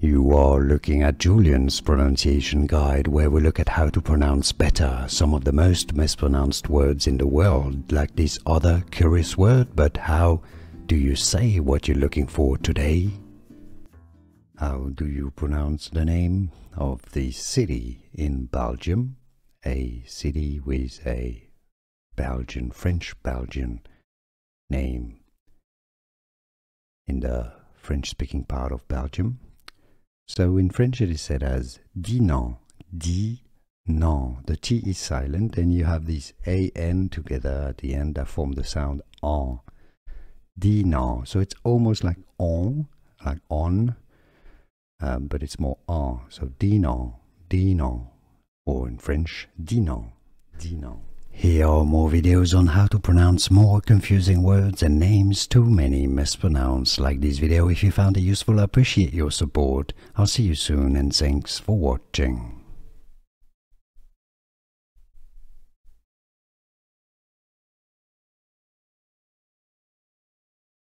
You are looking at Julian's pronunciation guide, where we look at how to pronounce better some of the most mispronounced words in the world, like this other curious word. But how do you say what you're looking for today? How do you pronounce the name of the city in Belgium? A city with a French-Belgian name in the French-speaking part of Belgium. So in French it is said as Dinant, Dinant. The T is silent, and you have these A-N together at the end that form the sound on. Dinant. So it's almost like on, but it's more on. So Dinant, Dinant, or in French, Dinant, Dinant. Here are more videos on how to pronounce more confusing words and names too many mispronounced. Like this video if you found it useful. I appreciate your support. I'll see you soon, and thanks for watching.